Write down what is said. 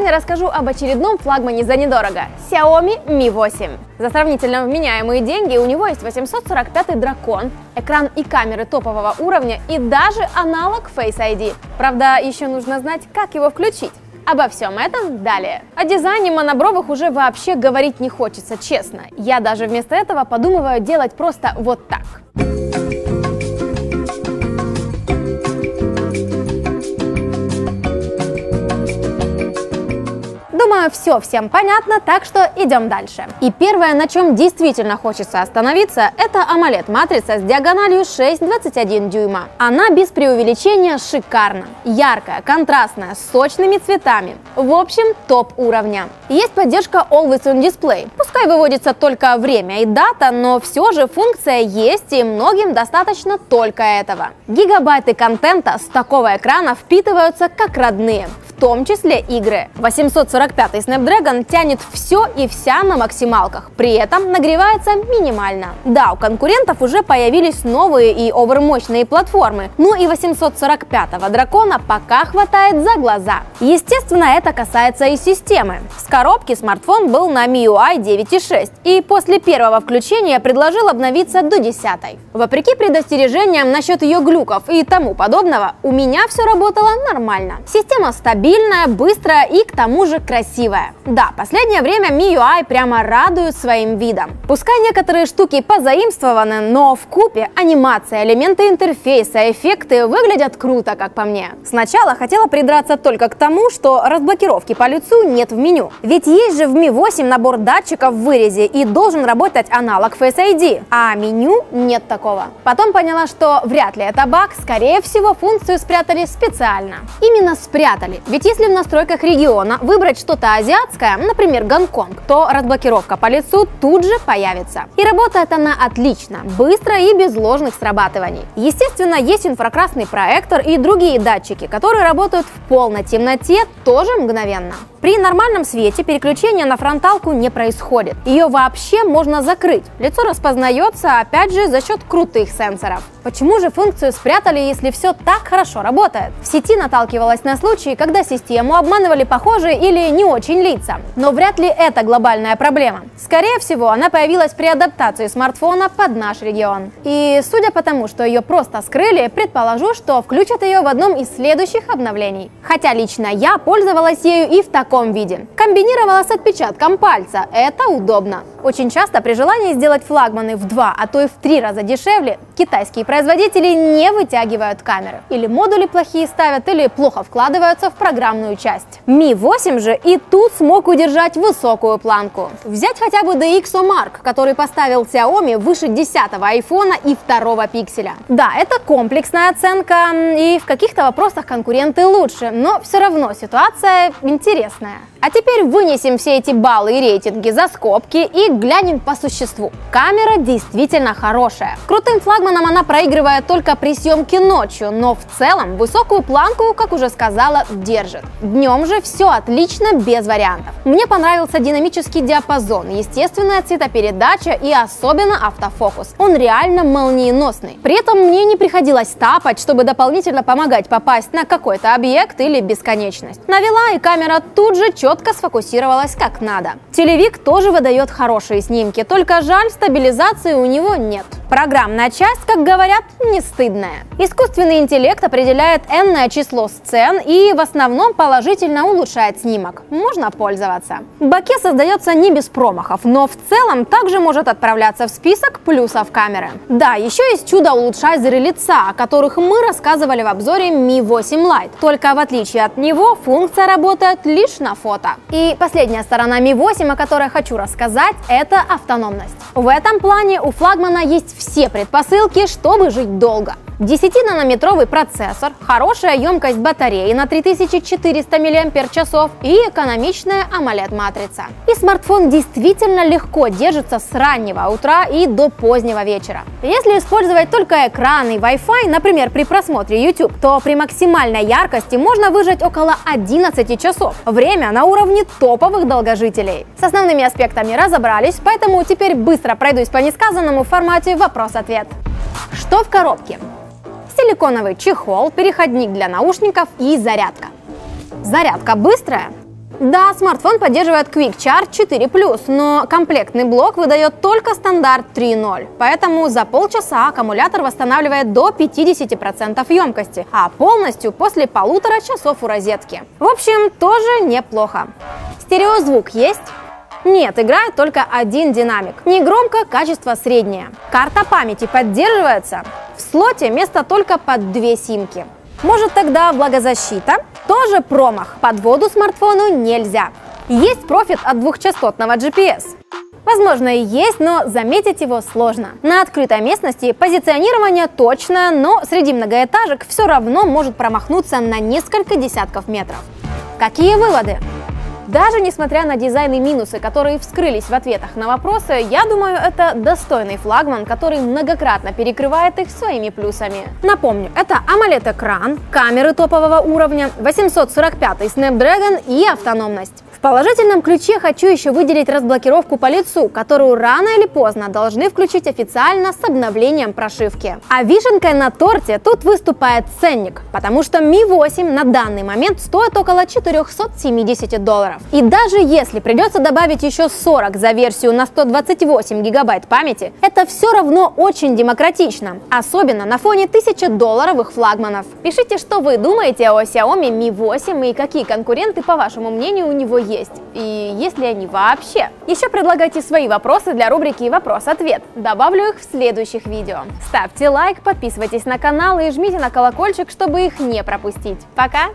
Сегодня расскажу об очередном флагмане за недорого – Xiaomi Mi 8. За сравнительно вменяемые деньги у него есть 845-й дракон, экран и камеры топового уровня и даже аналог Face ID. Правда, еще нужно знать, как его включить. Обо всем этом далее. О дизайне монобровых уже вообще говорить не хочется, честно. Я даже вместо этого подумываю делать просто вот так. Думаю, все всем понятно, так что идем дальше. И первое, на чем действительно хочется остановиться, это AMOLED-матрица с диагональю 6,21 дюйма. Она без преувеличения шикарна. Яркая, контрастная, с сочными цветами. В общем, топ уровня. Есть поддержка Always On Display. Пускай выводится только время и дата, но все же функция есть, и многим достаточно только этого. Гигабайты контента с такого экрана впитываются как родные. В том числе игры. 845-й Snapdragon тянет все и вся на максималках, при этом нагревается минимально. Да, у конкурентов уже появились новые и овермощные платформы, но и 845-го дракона пока хватает за глаза. Естественно, это касается и системы. С коробки смартфон был на MIUI 9.6 и после первого включения предложил обновиться до 10-й. Вопреки предостережениям насчет ее глюков и тому подобного, у меня все работало нормально. Система стабильная, быстрая и к тому же красивая. Да, последнее время MIUI прямо радует своим видом. Пускай некоторые штуки позаимствованы, но вкупе анимация, элементы интерфейса, эффекты выглядят круто, как по мне. Сначала хотела придраться только к тому, что разблокировки по лицу нет в меню. Ведь есть же в Mi 8 набор датчиков в вырезе и должен работать аналог Face ID, а меню нет такого. Потом поняла, что вряд ли это баг, скорее всего функцию спрятали специально. Именно спрятали, ведь если в настройках региона выбрать что-то азиатское, например, Гонконг, то разблокировка по лицу тут же появится. И работает она отлично, быстро и без ложных срабатываний. Естественно, есть инфракрасный проектор и другие датчики, которые работают в полной темноте тоже мгновенно. При нормальном свете переключение на фронталку не происходит. Ее вообще можно закрыть. Лицо распознается, опять же, за счет крутых сенсоров. Почему же функцию спрятали, если все так хорошо работает? В сети наталкивалась на случаи, когда систему обманывали похожие или не очень лица. Но вряд ли это глобальная проблема. Скорее всего, она появилась при адаптации смартфона под наш регион. И судя по тому, что ее просто скрыли, предположу, что включат ее в одном из следующих обновлений. Хотя лично я пользовалась ею и в таком виде. Комбинировала с отпечатком пальца. Это удобно. Очень часто при желании сделать флагманы в 2, а то и в 3 раза дешевле, китайские производители не вытягивают камеры. Или модули плохие ставят, или плохо вкладываются в программную часть. Mi 8 же и тут смог удержать высокую планку. Взять хотя бы DxOMark, который поставил Xiaomi выше 10-го айфона и 2-го пикселя. Да, это комплексная оценка, и в каких-то вопросах конкуренты лучше, но все равно ситуация интересная. А теперь вынесем все эти баллы и рейтинги за скобки и глянем по существу. Камера действительно хорошая. Крутым флагманом она проигрывает только при съемке ночью, но в целом высокую планку, как уже сказала, держит. Днем же все отлично, без вариантов. Мне понравился динамический диапазон, естественная цветопередача и особенно автофокус. Он реально молниеносный. При этом мне не приходилось тапать, чтобы дополнительно помогать попасть на какой-то объект или бесконечность. Навела, и камера тут же четко сфокусировалась как надо. Телевик тоже выдает хорошие снимки, только жаль, стабилизации у него нет. Программная часть, как говорят, не стыдная. Искусственный интеллект определяет энное число сцен и в основном положительно улучшает снимок. Можно пользоваться. Боке создается не без промахов, но в целом также может отправляться в список плюсов камеры. Да, еще есть чудо-улучшайзеры лица, о которых мы рассказывали в обзоре Mi 8 Lite. Только в отличие от него функция работает лишь на фото. И последняя сторона Mi 8, о которой хочу рассказать, это автономность. В этом плане у флагмана есть все предпосылки, чтобы жить долго. 10-нанометровый процессор, хорошая емкость батареи на 3400 мАч и экономичная AMOLED-матрица. И смартфон действительно легко держится с раннего утра и до позднего вечера. Если использовать только экран и Wi-Fi, например, при просмотре YouTube, то при максимальной яркости можно выжать около 11 часов. Время на уровне топовых долгожителей. С основными аспектами разобрались, поэтому теперь быстро пройдусь по несказанному в формате вопрос-ответ. Что в коробке? Силиконовый чехол, переходник для наушников и зарядка. Зарядка быстрая? Да, смартфон поддерживает Quick Charge 4+, но комплектный блок выдает только стандарт 3.0, поэтому за полчаса аккумулятор восстанавливает до 50% емкости, а полностью после 1,5 часов у розетки. В общем, тоже неплохо. Стереозвук есть? Нет, играет только один динамик. Не громко, качество среднее. Карта памяти поддерживается? В слоте место только под 2 симки. Может, тогда влагозащита? Тоже промах. Под воду смартфону нельзя. Есть профит от двухчастотного GPS? Возможно, и есть, но заметить его сложно. На открытой местности позиционирование точное, но среди многоэтажек все равно может промахнуться на несколько десятков метров. Какие выводы? Даже несмотря на дизайн и минусы, которые вскрылись в ответах на вопросы, я думаю, это достойный флагман, который многократно перекрывает их своими плюсами. Напомню, это AMOLED-экран, камеры топового уровня, 845-й Snapdragon и автономность. В положительном ключе хочу еще выделить разблокировку по лицу, которую рано или поздно должны включить официально с обновлением прошивки. А вишенкой на торте тут выступает ценник, потому что Mi 8 на данный момент стоит около $470. И даже если придется добавить еще 40 за версию на 128 гигабайт памяти, это все равно очень демократично, особенно на фоне $1000 флагманов. Пишите, что вы думаете о Xiaomi Mi 8 и какие конкуренты, по вашему мнению, у него есть, и есть ли они вообще. Еще предлагайте свои вопросы для рубрики «Вопрос-ответ». Добавлю их в следующих видео. Ставьте лайк, подписывайтесь на канал и жмите на колокольчик, чтобы их не пропустить. Пока!